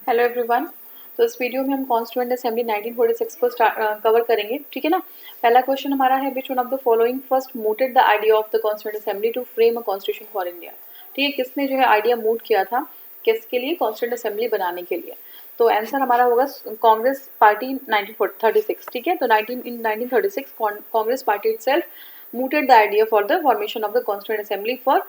Hello everyone. तो इस video में हम कॉन्स्टिट्यूएंट असेंबली 1946 को कवर करेंगे। ठीक है ना। पहला क्वेश्चन हमारा है which one of the following first mooted the idea of the constituent assembly to frame a constitution for India. ठीक है, किसने जो है आइडिया मूट किया था किसके लिए, कॉन्स्टिट्यूएंट असेंबली बनाने के लिए। तो आंसर हमारा होगा कांग्रेस पार्टी 1936। ठीक है, तो 1936 Congress party itself mooted the idea for the formation of the constituent assembly for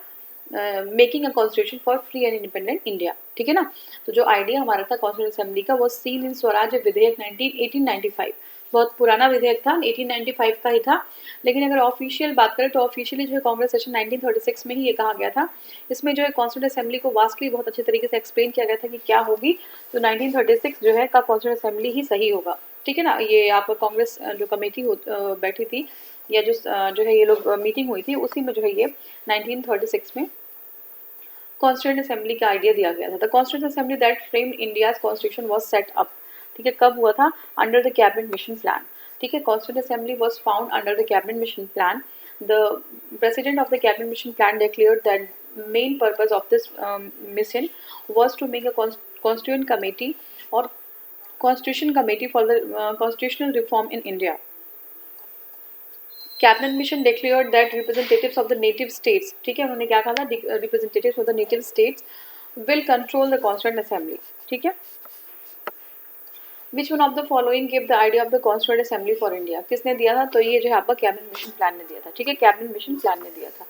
making a constitution for free and independent India. ठीक है ना। तो जो आइडिया हमारा था कॉन्स्टिट्यूंट असेंबली का वो सील इन स्वराज विधेयक 1895। बहुत पुराना विधेयक था, 1895 का ही था। लेकिन अगर ऑफिशियल बात करें तो ऑफिशियली जो है कांग्रेस सेशन 1936 में ही ये कहा गया था। इसमें जो है कॉन्स्टिट्यूंट असेंबली को वास्टली बहुत अच्छे तरीके से एक्सप्लेन किया गया था कि क्या होगी। तो 1936 जो है का कॉन्स्टिट्यूंट असेंबली ही सही होगा। ठीक है ना। ये आपका कांग्रेस जो कमेटी बैठी थी या जो है ये लोग मीटिंग हुई थी उसी में जो है ये 1936 में कॉन्स्टिट्यूंट असेंबली का आइडिया दिया गया था। The constituent assembly that framed India's constitution was set up. ठीक है, कब हुआ था? Under the cabinet mission plan. ठीक है, constituent assembly was found under the cabinet mission plan. The president of the cabinet mission plan declared that main purpose of this mission was to make a constituent committee or constitution committee for the constitutional reform in India. Cabinet mission declared that representatives of the native states. ठीक है, उन्होंने क्या कहा था? Representatives of the native states will control the constituent assembly. ठीक है। Which one of the following give the idea of the constituent assembly for India. किसने दिया था? तो ये जो है आपका कैबिनेट मिशन प्लान ने दिया था। ठीक है, कैबिनेट मिशन प्लान ने दिया था।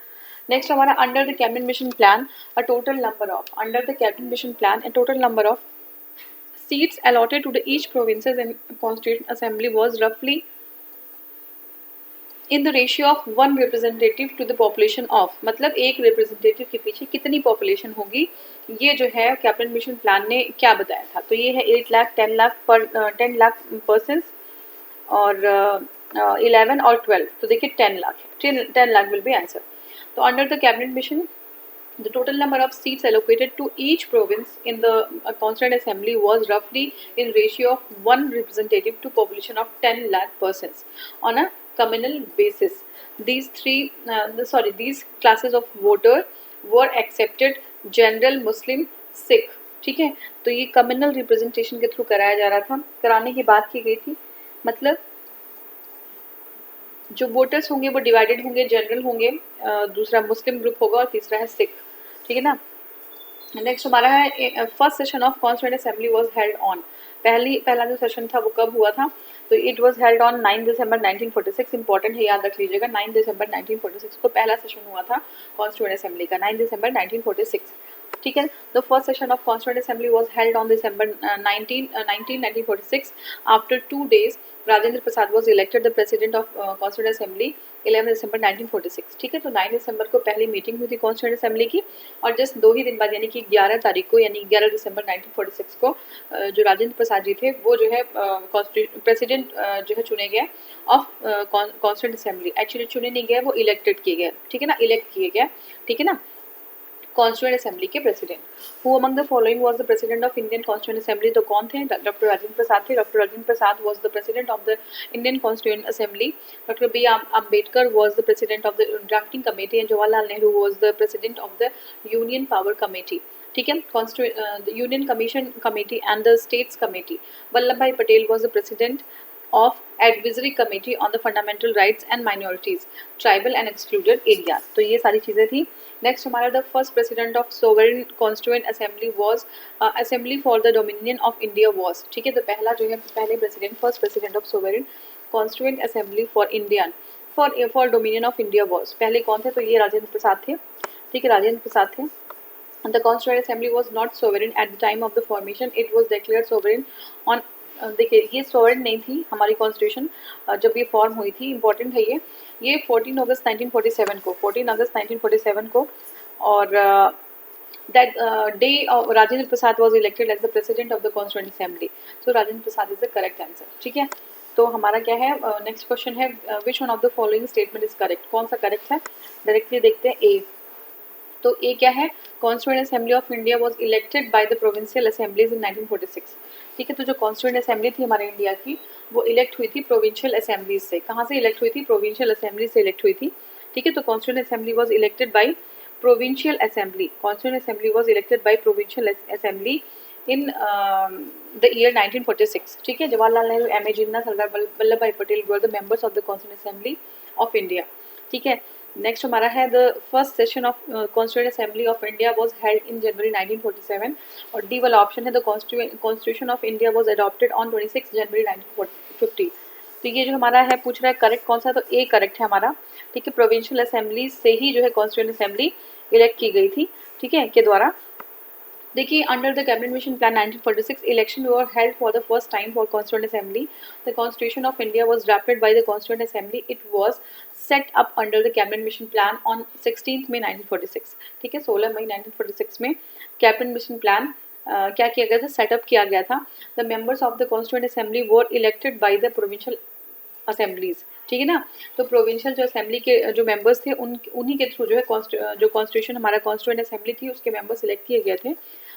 नेक्स्ट हमारा under the cabinet mission plan a total number of under the cabinet mission plan a total number of seats allotted to the each provinces in constituent assembly was roughly in the ratio of one representative to the population of, मतलब एक representative के पीछे कितनी population होगी, ये जो है cabinet mission plan ने क्या बताया था। तो ये है 8 लाख 10 लाख पर 10 लाख पर्सन और 11 और 12। तो देखिए 10 लाख है, 10 लाख विल बी आंसर। तो under the cabinet mission the total number of seats allocated to each province in the constituent assembly was roughly in ratio of one representative to population of 10 lakh persons on a communal basis. These classes of voter were accepted: general, Muslim, Sikh. ठीक है, तो ये communal representation के through कराया जा रहा था, कराने की बात की गई थी। मतलब जो वोटर्स होंगे वो डिवाइडेड होंगे, जनरल होंगे, दूसरा मुस्लिम ग्रुप होगा और तीसरा है सिख। ठीक है ना। नेक्स्ट हमारा है first session of constituent assembly was held on. पहला जो सेशन था वो कब हुआ था? तो it was held on 9 December 1946। Important है, याद रख लीजिएगा। 9 दिसंबर 1946 को पहला सेशन हुआ था कॉन्स्टिट्यूएंट असेंबली का, 9 दिसंबर 1946। ठीक है। The first session of constituent assembly was held on December 1946। After 2 days Rajendra Prasad was elected the president of constituent assembly 11 दिसंबर 1946। ठीक है, तो 9 दिसंबर को पहली मीटिंग हुई थी कॉन्स्टिट्यूएंट असेंबली की और जस्ट 2 ही दिन बाद यानी कि 11 तारीख को, यानी 11 दिसंबर 1946 को जो राजेंद्र प्रसाद जी थे वो जो है प्रेसिडेंट जो है चुने गए ऑफ कॉन्स्टिट्यूएंट असेंबली। एक्चुअली चुने नहीं गए, वो इलेक्टेड किए गए। ठीक है ना, इलेक्ट किए गए। ठीक है ना, कॉन्स्टिट्यूएंट असेंबली के president. Who among the following was the president of Indian constituent assembly? तो कौन थे? डॉक्टर राजेंद्र प्रसाद थे। Doctor Rajendra Prasad was the president of the Indian constituent assembly. Doctor B Ambedkar was the president of the drafting committee and Jawaharlal Nehru was the president of the union power committee. ठीक है, union commission committee and the states committee. Vallabh भाई Patel was the president of advisory committee on the fundamental rights and minorities, tribal and excluded areas। तो ये सारी चीजें थी। Next हमारा the first president of sovereign constituent assembly was assembly for the dominion of India was. ठीक है, तो पहला जो है पहले president, first president of sovereign constituent assembly for Indian for dominion of India was. पहले कौन थे? तो ये राजेंद्र प्रसाद थे। ठीक है, राजेंद्र प्रसाद थे। The Constituent Assembly was not sovereign at the time of the formation. It was declared sovereign on देखिए ये सोवरेन नहीं थी हमारी कॉन्स्टिट्यूशन जब ये फॉर्म हुई थी। इंपॉर्टेंट है ये 14 अगस्त 1947 को, 14 अगस्त 1947 को। और that day Rajendra Prasad was elected as the president of the constituent assembly. So Rajendra Prasad is the correct answer. ठीक है, तो हमारा क्या है? नेक्स्ट क्वेश्चन है which one of the following statement is correct? कौन सा करेक्ट है? डायरेक्टली देखते हैं। ए, तो ए क्या है? Constituent assembly of India was elected by the provincial assemblies in 1946। ठीक है, तो जो कॉन्स्टिट्यूएंट असेंबली थी हमारे इंडिया की वो इलेक्ट हुई थी प्रोविंशियल असेंबलीज से। कहाँ से इलेक्ट हुई थी? प्रोविंशियल असेंबली से इलेक्ट हुई थी। ठीक है, तो constituent assembly was elected by provincial assembly. Constituent assembly was elected by provincial assembly in the year 1946. ठीक है, जवाहरलाल नेहरू, एम ए जिन्ना, सरदार वल्लभ भाई Patel were the members of the constituent assembly of India. ठीक है, नेक्स्ट हमारा है the first session of constituent assembly of India was held in January 1947. और D वाला option है the constitution of India was adopted on 26 जनवरी 1950. तो ये जो हमारा है पूछ रहा है करेक्ट कौन सा, तो ए करेक्ट है हमारा. ठीक है, प्रोविंशियल असेंबली से ही जो है कॉन्स्टिट्यूंट असेंबली इलेक्ट की गई थी. ठीक है, के द्वारा. देखिए, under the cabinet mission plan 1946 election were held for the first time for constituent assembly. The constitution of India was drafted by the constituent assembly. It was set up under the cabinet mission plan on 16 मई 1946. ठीक है, 16 मई 1946 में cabinet mission plan क्या किया गया था, setup किया गया था. The members of the constituent assembly were elected by the provincial assemblies. ठीक है ना, तो प्रोविंशियल जो असेंबली के जो मेंबर्स थे उन्हीं के थ्रू जो है जो कॉन्स्टिट्यूशन हमारा कॉन्स्टिट्यूंट असेंबली थी उसके मेंबर्स सिलेक्ट किए गए थे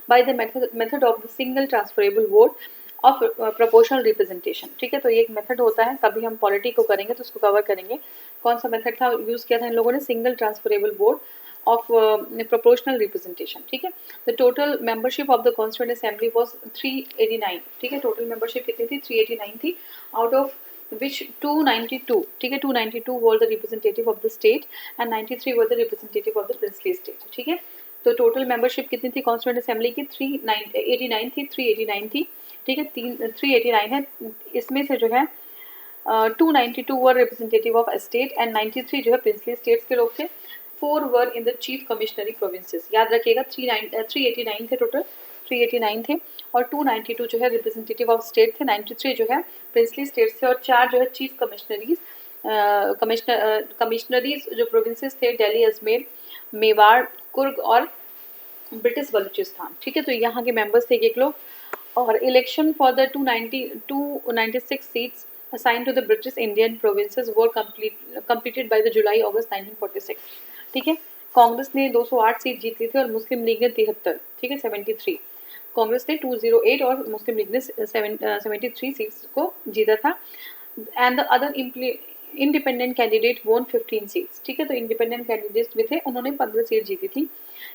by the method of the single transferable vote of proportional representation. ठीक है, तो ये एक मेथड होता है, कभी हम पॉलिटी को करेंगे तो उसको कवर करेंगे. कौन सा मेथड था यूज किया था इन लोगों ने, single transferable vote of proportional representation. ठीक है, the total membership of the constituent assembly was 389. ठीक है, टोटल मेंबरशिप कितनी थी, 389 थी. आउट ऑफ which 292, ठीक है, 292 were the representative of the state and 93 were the representative of the princely state. ठीक है, तो टोटल मेंबरशिप कितनी थी कॉन्स्टिट्यूंट असेंबली की, 389 थी, 389 थी. ठीक है, 389 है. इसमें से जो है 292 वर रिप्रेजेंटेटिव ऑफ स्टेट एंड 93 जो है प्रिंसली स्टेट्स के लोग थे. 4 वर इन द चीफ कमिश्नरी प्रोविंसेस. याद रखिएगा 389 थे टोटल, 389 थे और 292 जो है रिप्रेजेंटेटिव ऑफ स्टेट थे, 93 जो है प्रिंसली स्टेट्स थे और 4 जो है चीफ कमिश्नरीज जो प्रोविंसेस थे, दिल्ली, अजमेर, मेवाड़, कुर्ग और ब्रिटिश बलूचिस्तान. ठीक है, तो यहाँ के मेंबर्स थे एक लोग. और election for the 296 seats assigned to the British Indian provinces were completed by the July August 1946. ठीक है, कांग्रेस ने 208 सीट जीत ली थी और मुस्लिम लीग ने 73. ठीक है, 73. कांग्रेस ने 208 और मुस्लिम लीग ने 73 सीट्स को जीता था. And the other independent candidate वोन 15 सीट्स. ठीक है, तो इंडिपेंडेंट कैंडिडेट्स भी थे, उन्होंने 15 सीट जीती थी.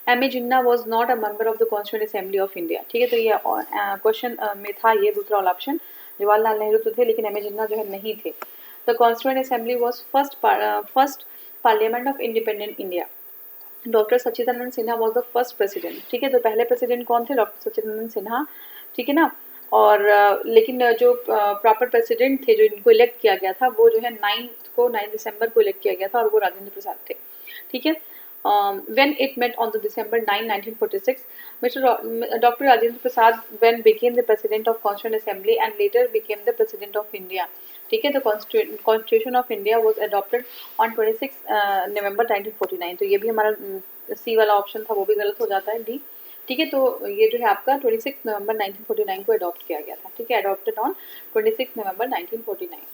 M A Jinnah was not a member of the constituent assembly of India. ठीक है, तो ये क्वेश्चन में था, ये दूसरा वाला ऑप्शन. जवाहरलाल नेहरू तो थे लेकिन एम ए जिन्ना जो है नहीं थे. The constituent assembly was first parliament of independent India. Doctor Sachchidanand Sinha was the first president. ठीक है, तो पहले प्रेसिडेंट कौन थे, डॉक्टर सच्चिदानंद सिन्हा. ठीक है ना, और लेकिन जो प्रॉपर प्रेसिडेंट थे जो इनको इलेक्ट किया गया था वो जो है 9 दिसंबर को इलेक्ट किया गया था और वो राजेंद्र प्रसाद थे. ठीक है, when it met on the December 9, 1946, Dr. Rajendra Prasad when became the president of Constituent Assembly and later became the president of India. ठीक है, तो Constitution of India was adopted on 26 November 1949. तो ये भी हमारा सी वाला ऑप्शन था, वो भी गलत हो जाता है, डी. ठीक है, तो ये जो है आपका 26 नवंबर 1949 को अडॉप्ट किया गया था. ठीक है, अडॉप्टेड ऑन 26 नवंबर 1949.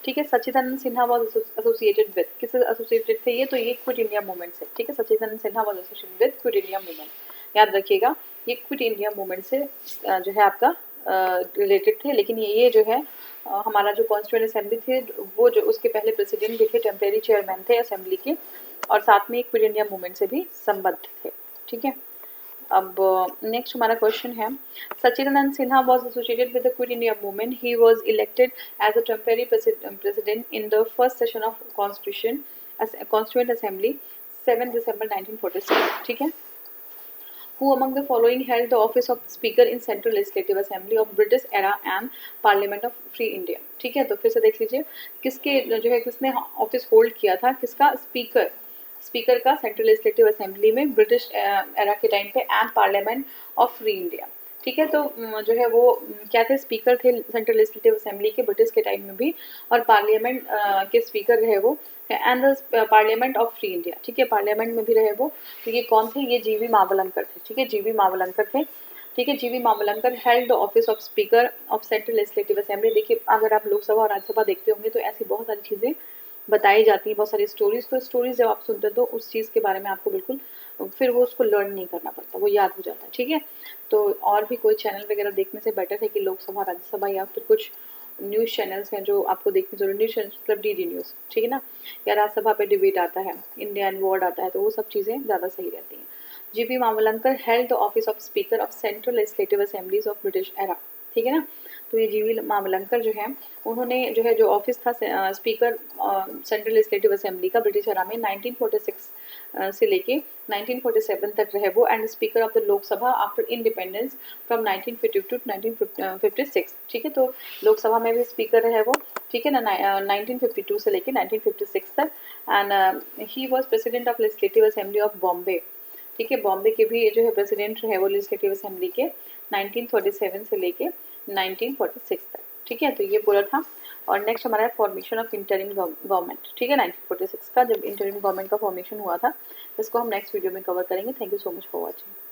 ठीक है, Sachchidanand Sinha was associated with, किससे एसोसिएटेड थे ये, तो ये क्विट इंडिया मूवमेंट से. ठीक है, Sachchidanand Sinha was associated with quit India movement. याद रखिएगा, ये क्विट इंडिया मूवमेंट से जो है आपका रिलेटेड थे. लेकिन ये जो है हमारा जो कॉन्स्टिट्यूएंट असेंबली थे वो जो उसके पहले प्रेसिडेंट भी थे, टेम्परेरी चेयरमैन थे असेंबली के, और साथ में क्विट इंडिया मूवमेंट से भी संबद्ध थे. ठीक है, अब नेक्स्ट हमारा क्वेश्चन है, Sachchidanand Sinha was associated with the quit India movement. He was elected as a temporary president in the first session of constituent assembly 7 December 1946. ठीक है, who among the following held the office of speaker in central legislative assembly of British era and parliament of free India. ठीक है, तो फिर से देख लीजिए किसके जो है किसने ऑफिस होल्ड किया था, किसका, स्पीकर का सेंट्रल लेजिस्लेटिव असेंबली में ब्रिटिश एरा के टाइम पे and parliament of free India. ठीक है, तो जो है वो क्या थे, स्पीकर थे सेंट्रल लेजिस्लेटिव असेंबली के ब्रिटिश के टाइम में भी, और पार्लियामेंट के स्पीकर रहे वो and the parliament of free India. ठीक है, पार्लियामेंट में भी रहे वो. तो ये कौन थे, ये जीवी मावलंकर थे. ठीक है, जीवी मावलंकर थे. ठीक है, जीवी Mavalankar held the office of speaker of central legislative assembly. देखिए, अगर आप लोकसभा और राज्यसभा देखते होंगे तो ऐसी बहुत सारी चीज़ें बताई जाती है, बहुत सारी स्टोरीज. तो स्टोरीज जब आप सुनते हो तो उस चीज़ के बारे में आपको बिल्कुल फिर वो उसको लर्न नहीं करना पड़ता, वो याद हो जाता है. ठीक है, तो और भी कोई चैनल वगैरह देखने से बेटर है कि लोकसभा, राज्यसभा या फिर कुछ न्यूज़ चैनल्स हैं जो आपको देखने जरूरी. न्यूज़ चैनल मतलब DD न्यूज़. ठीक है ना, या राज्यसभा पे डिबेट आता है, इंडियन वर्ड आता है, तो वो सब चीज़ें ज़्यादा सही रहती हैं. GP Mavalankar held the office of speaker of central legislative assemblies of British era, ठीक है ना। तो ये जीवी मावलंकर जो है उन्होंने जो है जो ऑफिस था स्पीकर सेंट्रल लेजिस्लेटिव असेंबली का ब्रिटिश एरा में 1946 से लेके 1947 तक रहे वो, and speaker of the Lok Sabha after independence from 1952 to 1956, ठीक है। तो लोकसभा में भी स्पीकर रहे वो, ठीक है ना, 1952 से लेके 1956 तक। And he was president of legislative assembly of Bombay, ठीक है। बॉम्बे के भी जो है प्रेसिडेंट रहे वो लेजिस्लेटिव असेंबली के 1937 से लेके 1946 तक, ठीक है। तो ये पूरा था। और नेक्स्ट हमारा है फॉर्मेशन ऑफ इंटरिम गवर्नमेंट, ठीक है। 1946 का जब इंटरिम गवर्नमेंट का फॉर्मेशन हुआ था, इसको हम नेक्स्ट वीडियो में कवर करेंगे। Thank you so much for watching.